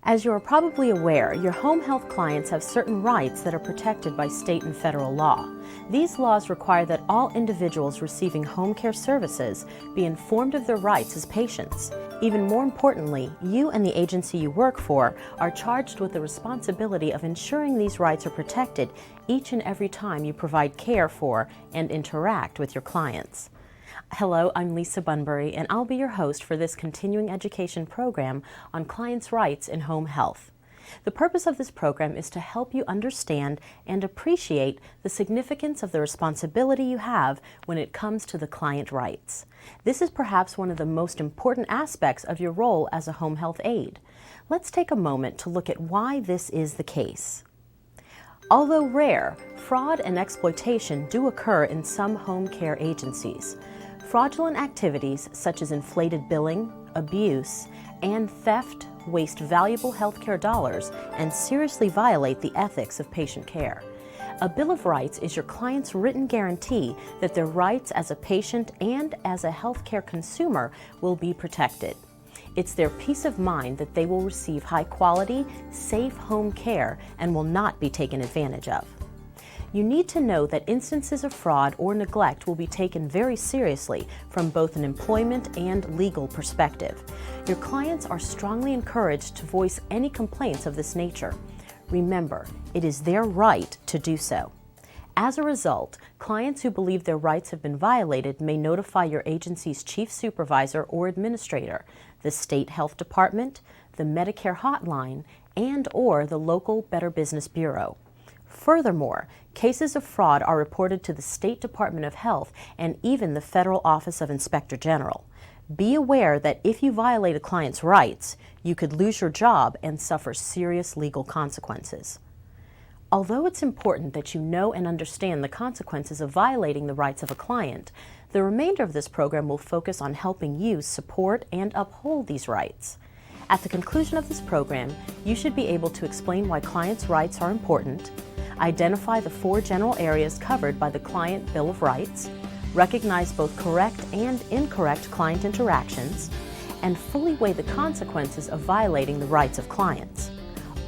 As you are probably aware, your home health clients have certain rights that are protected by state and federal law. These laws require that all individuals receiving home care services be informed of their rights as patients. Even more importantly, you and the agency you work for are charged with the responsibility of ensuring these rights are protected each and every time you provide care for and interact with your clients. Hello, I'm Lisa Bunbury, and I'll be your host for this continuing education program on clients' rights in home health. The purpose of this program is to help you understand and appreciate the significance of the responsibility you have when it comes to the client rights. This is perhaps one of the most important aspects of your role as a home health aide. Let's take a moment to look at why this is the case. Although rare, fraud and exploitation do occur in some home care agencies. Fraudulent activities such as inflated billing, abuse, and theft waste valuable healthcare dollars and seriously violate the ethics of patient care. A Bill of Rights is your client's written guarantee that their rights as a patient and as a healthcare consumer will be protected. It's their peace of mind that they will receive high-quality, safe home care and will not be taken advantage of. You need to know that instances of fraud or neglect will be taken very seriously from both an employment and legal perspective. Your clients are strongly encouraged to voice any complaints of this nature. Remember, it is their right to do so. As a result, clients who believe their rights have been violated may notify your agency's chief supervisor or administrator, the state health department, the Medicare hotline, and/or the local Better Business Bureau. Furthermore, cases of fraud are reported to the State Department of Health and even the Federal Office of Inspector General. Be aware that if you violate a client's rights, you could lose your job and suffer serious legal consequences. Although it's important that you know and understand the consequences of violating the rights of a client, the remainder of this program will focus on helping you support and uphold these rights. At the conclusion of this program, you should be able to explain why clients' rights are important, identify the 4 general areas covered by the Client Bill of Rights, recognize both correct and incorrect client interactions, and fully weigh the consequences of violating the rights of clients.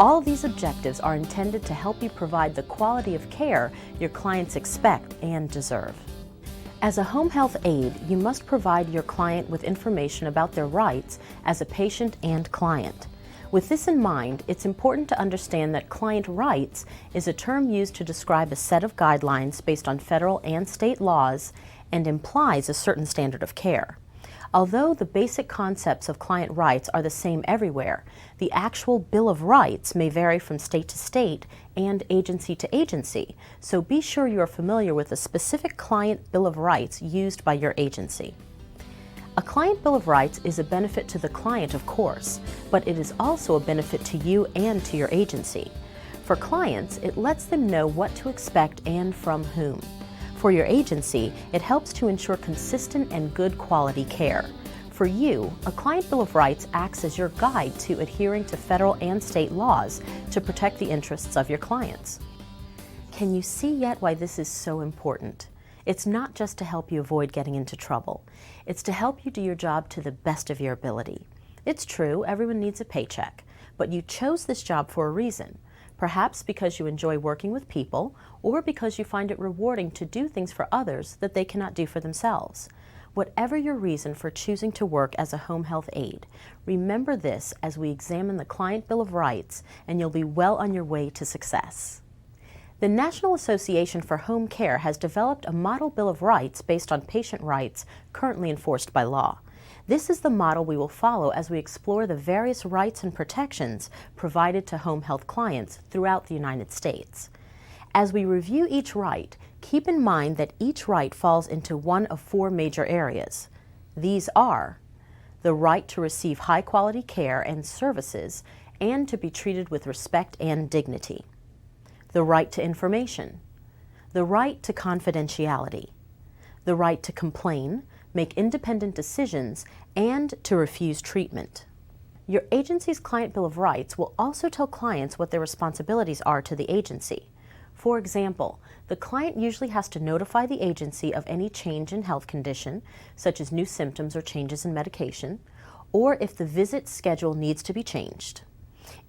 All these objectives are intended to help you provide the quality of care your clients expect and deserve. As a home health aide, you must provide your client with information about their rights as a patient and client. With this in mind, it's important to understand that client rights is a term used to describe a set of guidelines based on federal and state laws and implies a certain standard of care. Although the basic concepts of client rights are the same everywhere, the actual Bill of Rights may vary from state to state and agency to agency, so be sure you are familiar with the specific Client Bill of Rights used by your agency. A Client Bill of Rights is a benefit to the client, of course, but it is also a benefit to you and to your agency. For clients, it lets them know what to expect and from whom. For your agency, it helps to ensure consistent and good quality care. For you, a Client Bill of Rights acts as your guide to adhering to federal and state laws to protect the interests of your clients. Can you see yet why this is so important? It's not just to help you avoid getting into trouble. It's to help you do your job to the best of your ability. It's true, everyone needs a paycheck, but you chose this job for a reason. Perhaps because you enjoy working with people, or because you find it rewarding to do things for others that they cannot do for themselves. Whatever your reason for choosing to work as a home health aide, remember this as we examine the Client Bill of Rights, and you'll be well on your way to success. The National Association for Home Care has developed a model Bill of Rights based on patient rights currently enforced by law. This is the model we will follow as we explore the various rights and protections provided to home health clients throughout the United States. As we review each right, keep in mind that each right falls into one of 4 major areas. These are the right to receive high-quality care and services and to be treated with respect and dignity, the right to information, the right to confidentiality, the right to complain, make independent decisions, and to refuse treatment. Your agency's Client Bill of Rights will also tell clients what their responsibilities are to the agency. For example, the client usually has to notify the agency of any change in health condition, such as new symptoms or changes in medication, or if the visit schedule needs to be changed.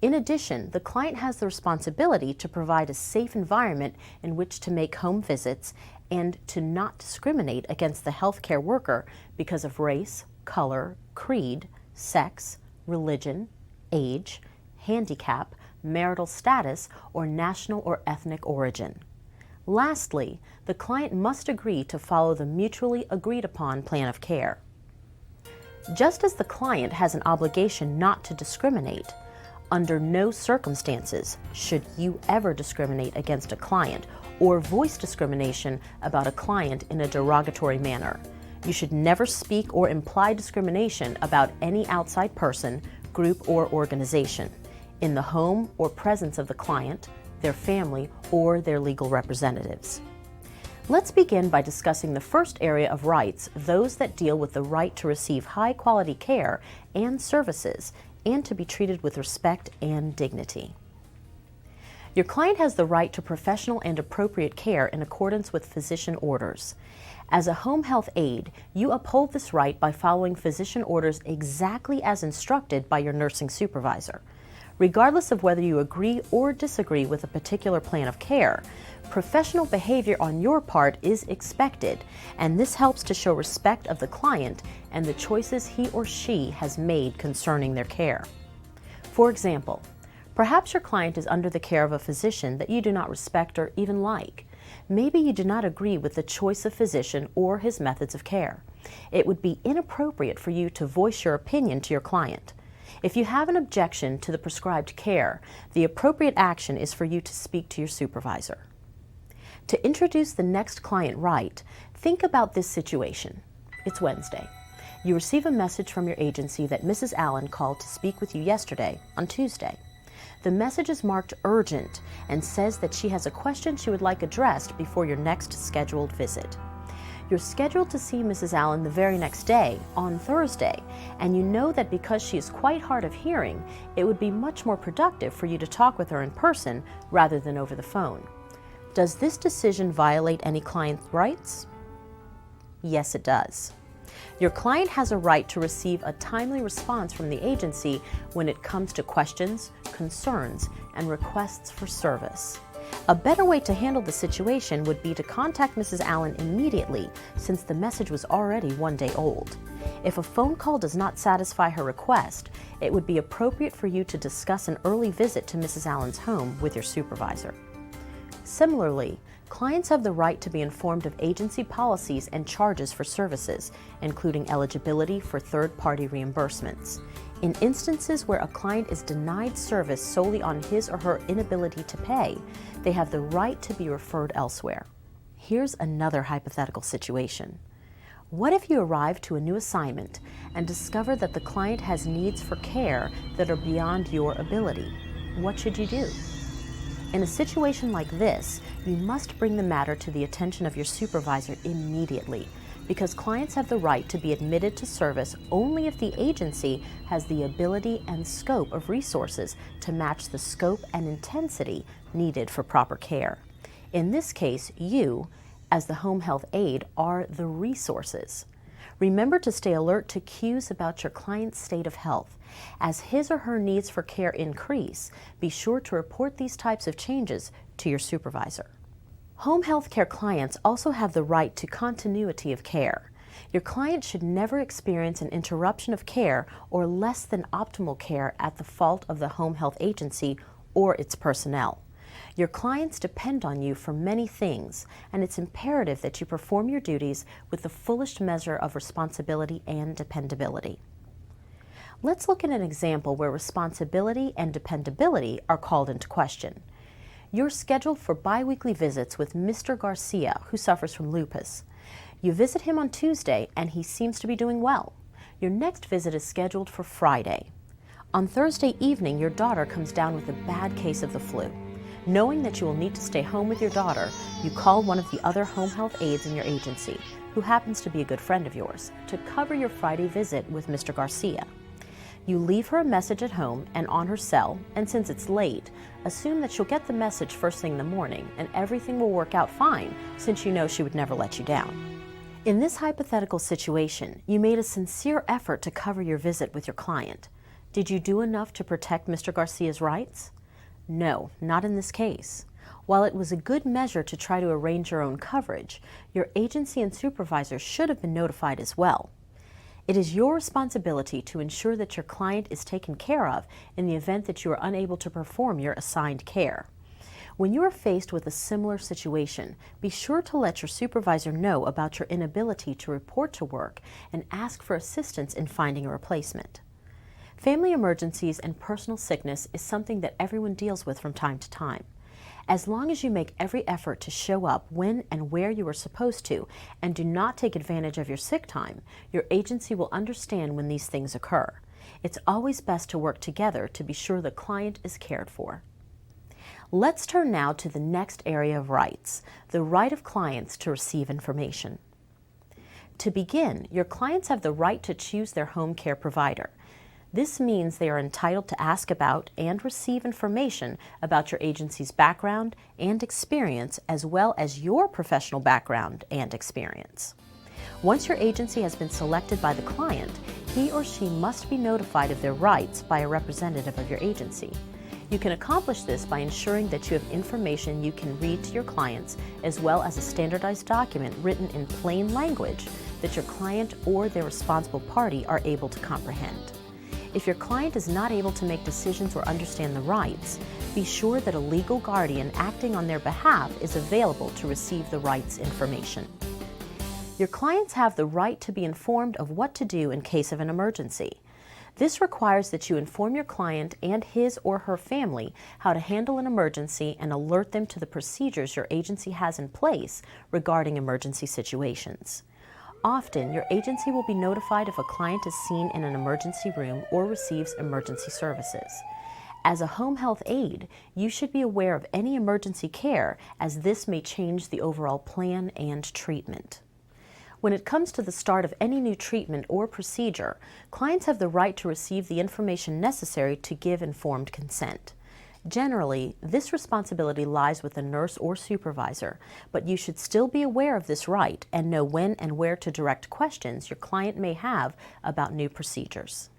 In addition, the client has the responsibility to provide a safe environment in which to make home visits and to not discriminate against the healthcare worker because of race, color, creed, sex, religion, age, handicap, marital status, or national or ethnic origin. Lastly, the client must agree to follow the mutually agreed upon plan of care. Just as the client has an obligation not to discriminate, under no circumstances should you ever discriminate against a client or voice discrimination about a client in a derogatory manner. You should never speak or imply discrimination about any outside person, group, or organization in the home or presence of the client, their family, or their legal representatives. Let's begin by discussing the first area of rights, those that deal with the right to receive high-quality care and services and to be treated with respect and dignity. Your client has the right to professional and appropriate care in accordance with physician orders. As a home health aide, you uphold this right by following physician orders exactly as instructed by your nursing supervisor. Regardless of whether you agree or disagree with a particular plan of care, professional behavior on your part is expected, and this helps to show respect of the client and the choices he or she has made concerning their care. For example, perhaps your client is under the care of a physician that you do not respect or even like. Maybe you do not agree with the choice of physician or his methods of care. It would be inappropriate for you to voice your opinion to your client. If you have an objection to the prescribed care, the appropriate action is for you to speak to your supervisor. To introduce the next client right, think about this situation. It's Wednesday. You receive a message from your agency that Mrs. Allen called to speak with you yesterday on Tuesday. The message is marked urgent and says that she has a question she would like addressed before your next scheduled visit. You're scheduled to see Mrs. Allen the very next day, on Thursday, and you know that because she is quite hard of hearing, it would be much more productive for you to talk with her in person rather than over the phone. Does this decision violate any client's rights? Yes, it does. Your client has a right to receive a timely response from the agency when it comes to questions, concerns, and requests for service. A better way to handle the situation would be to contact Mrs. Allen immediately, since the message was already 1 day old. If a phone call does not satisfy her request, it would be appropriate for you to discuss an early visit to Mrs. Allen's home with your supervisor. Similarly, clients have the right to be informed of agency policies and charges for services, including eligibility for third-party reimbursements. In instances where a client is denied service solely on his or her inability to pay, they have the right to be referred elsewhere. Here's another hypothetical situation. What if you arrive to a new assignment and discover that the client has needs for care that are beyond your ability? What should you do? In a situation like this, you must bring the matter to the attention of your supervisor immediately, because clients have the right to be admitted to service only if the agency has the ability and scope of resources to match the scope and intensity needed for proper care. In this case, you, as the home health aide, are the resources. Remember to stay alert to cues about your client's state of health. As his or her needs for care increase, be sure to report these types of changes to your supervisor. Home health care clients also have the right to continuity of care. Your client should never experience an interruption of care or less than optimal care at the fault of the home health agency or its personnel. Your clients depend on you for many things, and it's imperative that you perform your duties with the fullest measure of responsibility and dependability. Let's look at an example where responsibility and dependability are called into question. You're scheduled for biweekly visits with Mr. Garcia, who suffers from lupus. You visit him on Tuesday, and he seems to be doing well. Your next visit is scheduled for Friday. On Thursday evening, your daughter comes down with a bad case of the flu. Knowing that you will need to stay home with your daughter, you call one of the other home health aides in your agency, who happens to be a good friend of yours, to cover your Friday visit with Mr. Garcia. You leave her a message at home and on her cell, and since it's late, assume that she'll get the message first thing in the morning and everything will work out fine, since you know she would never let you down. In this hypothetical situation, you made a sincere effort to cover your visit with your client. Did you do enough to protect Mr. Garcia's rights? No, not in this case. While it was a good measure to try to arrange your own coverage, your agency and supervisor should have been notified as well. It is your responsibility to ensure that your client is taken care of in the event that you are unable to perform your assigned care. When you are faced with a similar situation, be sure to let your supervisor know about your inability to report to work and ask for assistance in finding a replacement. Family emergencies and personal sickness is something that everyone deals with from time to time. As long as you make every effort to show up when and where you are supposed to and do not take advantage of your sick time, your agency will understand when these things occur. It's always best to work together to be sure the client is cared for. Let's turn now to the next area of rights, the right of clients to receive information. To begin, your clients have the right to choose their home care provider. This means they are entitled to ask about and receive information about your agency's background and experience, as well as your professional background and experience. Once your agency has been selected by the client, he or she must be notified of their rights by a representative of your agency. You can accomplish this by ensuring that you have information you can read to your clients, as well as a standardized document written in plain language that your client or their responsible party are able to comprehend. If your client is not able to make decisions or understand the rights, be sure that a legal guardian acting on their behalf is available to receive the rights information. Your clients have the right to be informed of what to do in case of an emergency. This requires that you inform your client and his or her family how to handle an emergency and alert them to the procedures your agency has in place regarding emergency situations. Often, your agency will be notified if a client is seen in an emergency room or receives emergency services. As a home health aide, you should be aware of any emergency care, as this may change the overall plan and treatment. When it comes to the start of any new treatment or procedure, clients have the right to receive the information necessary to give informed consent. Generally, this responsibility lies with a nurse or supervisor, but you should still be aware of this right and know when and where to direct questions your client may have about new procedures.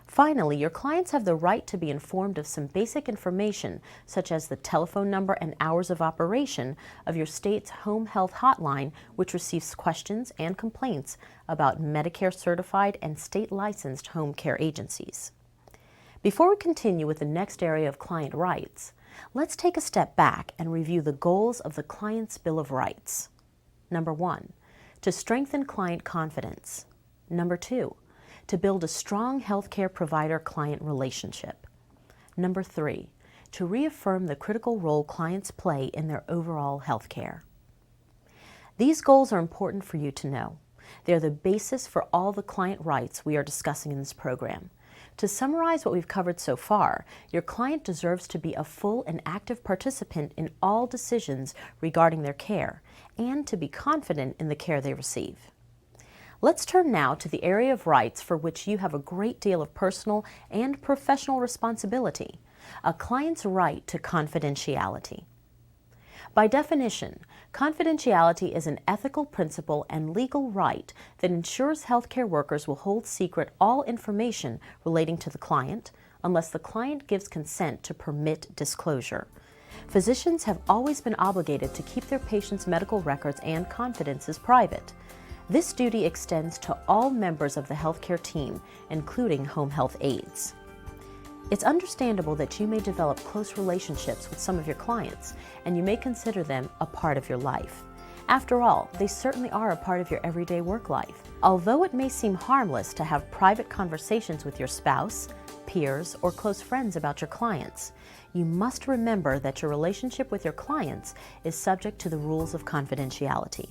Finally, your clients have the right to be informed of some basic information, such as the telephone number and hours of operation of your state's home health hotline, which receives questions and complaints about Medicare certified and state licensed home care agencies. Before we continue with the next area of client rights, let's take a step back and review the goals of the Client's Bill of Rights. Number 1, to strengthen client confidence. Number 2, to build a strong healthcare provider-client relationship. Number 3, to reaffirm the critical role clients play in their overall healthcare. These goals are important for you to know. They are the basis for all the client rights we are discussing in this program. To summarize what we've covered so far, your client deserves to be a full and active participant in all decisions regarding their care and to be confident in the care they receive. Let's turn now to the area of rights for which you have a great deal of personal and professional responsibility, a client's right to confidentiality. By definition, confidentiality is an ethical principle and legal right that ensures healthcare workers will hold secret all information relating to the client unless the client gives consent to permit disclosure. Physicians have always been obligated to keep their patients' medical records and confidences private. This duty extends to all members of the healthcare team, including home health aides. It's understandable that you may develop close relationships with some of your clients, and you may consider them a part of your life. After all, they certainly are a part of your everyday work life. Although it may seem harmless to have private conversations with your spouse, peers, or close friends about your clients, you must remember that your relationship with your clients is subject to the rules of confidentiality.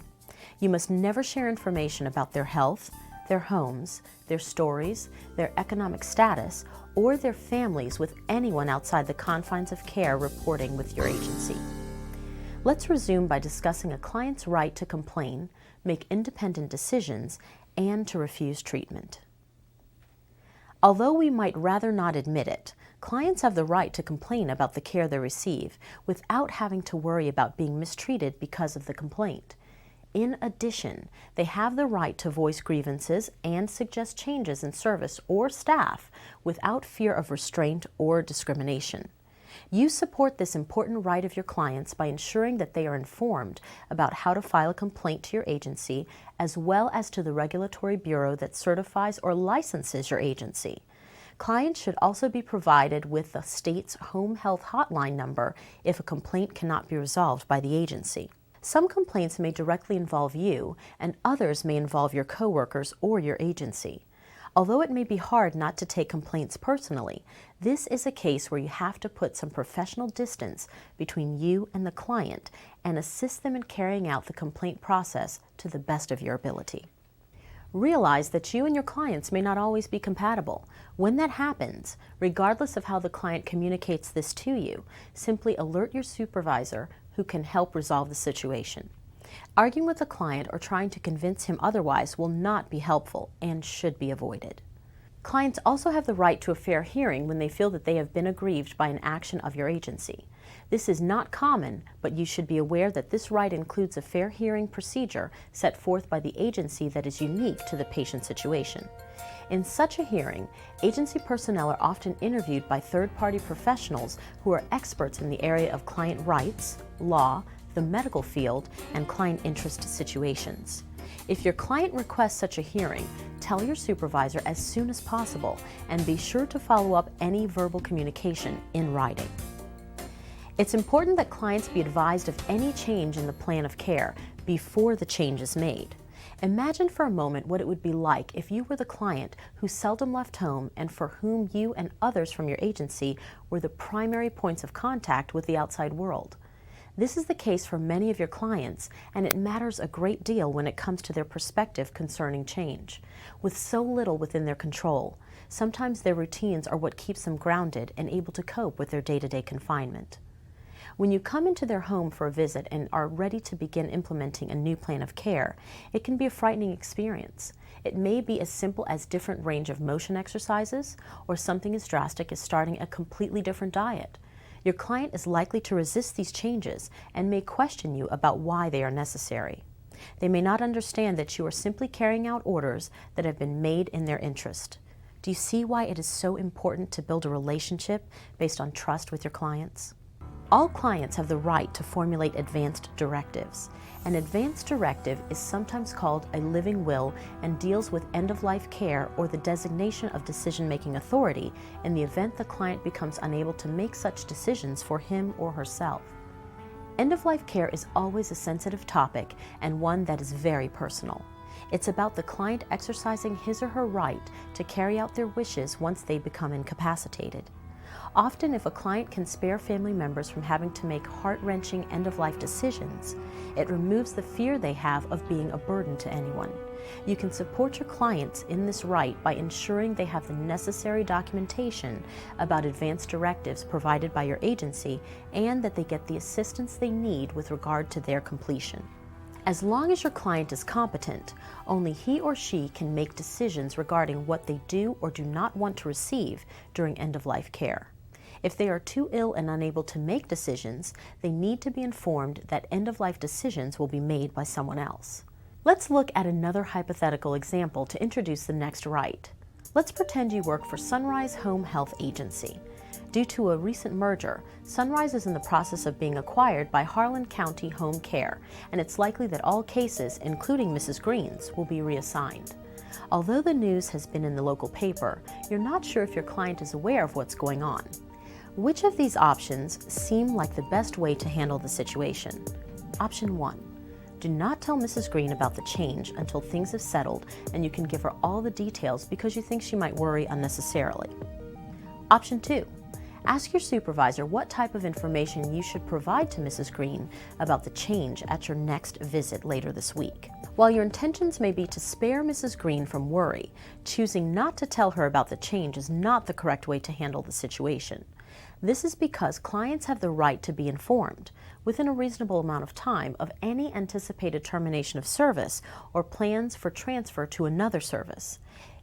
You must never share information about their health, their homes, their stories, their economic status, or their families with anyone outside the confines of care reporting with your agency. Let's resume by discussing a client's right to complain, make independent decisions, and to refuse treatment. Although we might rather not admit it, clients have the right to complain about the care they receive without having to worry about being mistreated because of the complaint. In addition, they have the right to voice grievances and suggest changes in service or staff without fear of restraint or discrimination. You support this important right of your clients by ensuring that they are informed about how to file a complaint to your agency, as well as to the regulatory bureau that certifies or licenses your agency. Clients should also be provided with the state's home health hotline number if a complaint cannot be resolved by the agency. Some complaints may directly involve you, and others may involve your coworkers or your agency. Although it may be hard not to take complaints personally, this is a case where you have to put some professional distance between you and the client and assist them in carrying out the complaint process to the best of your ability. Realize that you and your clients may not always be compatible. When that happens, regardless of how the client communicates this to you, simply alert your supervisor who can help resolve the situation. Arguing with a client or trying to convince him otherwise will not be helpful and should be avoided. Clients also have the right to a fair hearing when they feel that they have been aggrieved by an action of your agency. This is not common, but you should be aware that this right includes a fair hearing procedure set forth by the agency that is unique to the patient situation. In such a hearing, agency personnel are often interviewed by third-party professionals who are experts in the area of client rights, law, the medical field, and client interest situations. If your client requests such a hearing, tell your supervisor as soon as possible and be sure to follow up any verbal communication in writing. It's important that clients be advised of any change in the plan of care before the change is made. Imagine for a moment what it would be like if you were the client who seldom left home and for whom you and others from your agency were the primary points of contact with the outside world. This is the case for many of your clients, and it matters a great deal when it comes to their perspective concerning change. With so little within their control, sometimes their routines are what keeps them grounded and able to cope with their day-to-day confinement. When you come into their home for a visit and are ready to begin implementing a new plan of care, it can be a frightening experience. It may be as simple as different range of motion exercises, or something as drastic as starting a completely different diet. Your client is likely to resist these changes and may question you about why they are necessary. They may not understand that you are simply carrying out orders that have been made in their interest. Do you see why it is so important to build a relationship based on trust with your clients? All clients have the right to formulate advanced directives. An advanced directive is sometimes called a living will and deals with end-of-life care or the designation of decision-making authority in the event the client becomes unable to make such decisions for him or herself. End-of-life care is always a sensitive topic and one that is very personal. It's about the client exercising his or her right to carry out their wishes once they become incapacitated. Often, if a client can spare family members from having to make heart-wrenching end-of-life decisions, it removes the fear they have of being a burden to anyone. You can support your clients in this right by ensuring they have the necessary documentation about advanced directives provided by your agency and that they get the assistance they need with regard to their completion. As long as your client is competent, only he or she can make decisions regarding what they do or do not want to receive during end-of-life care. If they are too ill and unable to make decisions, they need to be informed that end-of-life decisions will be made by someone else. Let's look at another hypothetical example to introduce the next right. Let's pretend you work for Sunrise Home Health Agency. Due to a recent merger, Sunrise is in the process of being acquired by Harlan County Home Care, and it's likely that all cases, including Mrs. Green's, will be reassigned. Although the news has been in the local paper, you're not sure if your client is aware of what's going on. Which of these options seem like the best way to handle the situation? Option 1. Do not tell Mrs. Green about the change until things have settled and you can give her all the details because you think she might worry unnecessarily. Option 2. Ask your supervisor what type of information you should provide to Mrs. Green about the change at your next visit later this week. While your intentions may be to spare Mrs. Green from worry, choosing not to tell her about the change is not the correct way to handle the situation. This is because clients have the right to be informed, within a reasonable amount of time, of any anticipated termination of service or plans for transfer to another service.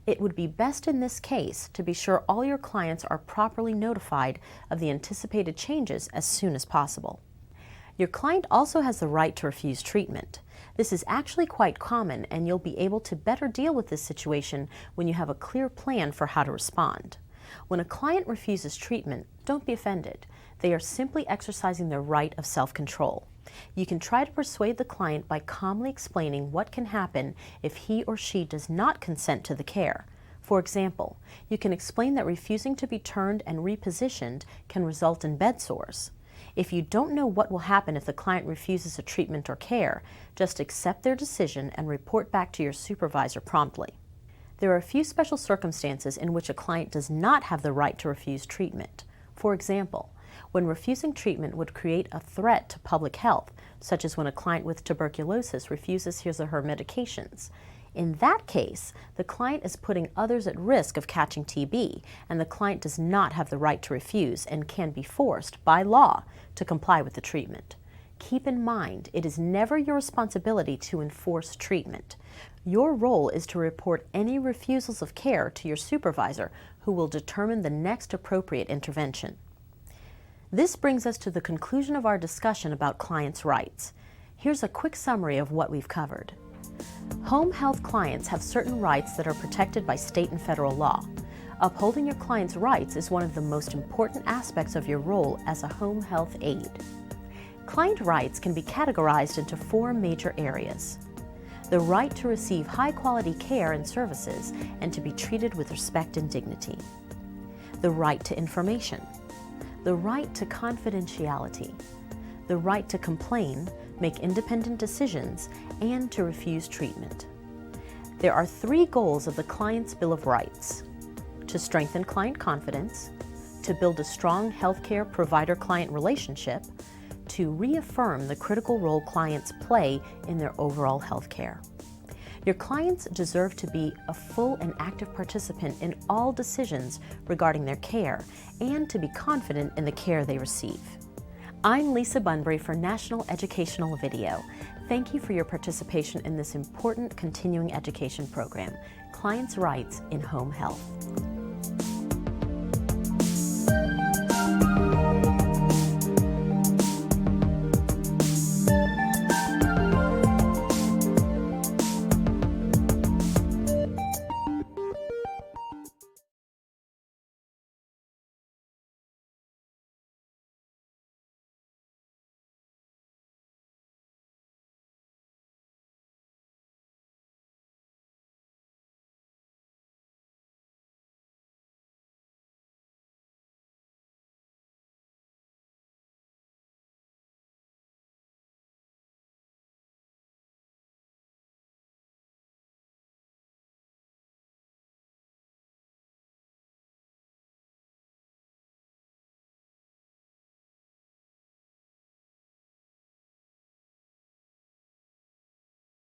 It would be best in this case to be sure all your clients are properly notified of the anticipated changes as soon as possible. Your client also has the right to refuse treatment. This is actually quite common, and you'll be able to better deal with this situation when you have a clear plan for how to respond. When a client refuses treatment, don't be offended. They are simply exercising their right of self-control. You can try to persuade the client by calmly explaining what can happen if he or she does not consent to the care. For example, you can explain that refusing to be turned and repositioned can result in bed sores. If you don't know what will happen if the client refuses a treatment or care, just accept their decision and report back to your supervisor promptly. There are a few special circumstances in which a client does not have the right to refuse treatment. For example, when refusing treatment would create a threat to public health, such as when a client with tuberculosis refuses his or her medications. In that case, the client is putting others at risk of catching TB, and the client does not have the right to refuse and can be forced, by law, to comply with the treatment. Keep in mind, it is never your responsibility to enforce treatment. Your role is to report any refusals of care to your supervisor, who will determine the next appropriate intervention. This brings us to the conclusion of our discussion about clients' rights. Here's a quick summary of what we've covered. Home health clients have certain rights that are protected by state and federal law. Upholding your client's rights is one of the most important aspects of your role as a home health aide. Client rights can be categorized into 4 major areas: the right to receive high-quality care and services and to be treated with respect and dignity, the right to information, the right to confidentiality, the right to complain, make independent decisions, and to refuse treatment. There are 3 goals of the Client's Bill of Rights: to strengthen client confidence, to build a strong healthcare provider-client relationship, to reaffirm the critical role clients play in their overall healthcare. Your clients deserve to be a full and active participant in all decisions regarding their care and to be confident in the care they receive. I'm Lisa Bunbury for National Educational Video. Thank you for your participation in this important continuing education program, Clients' Rights in Home Health.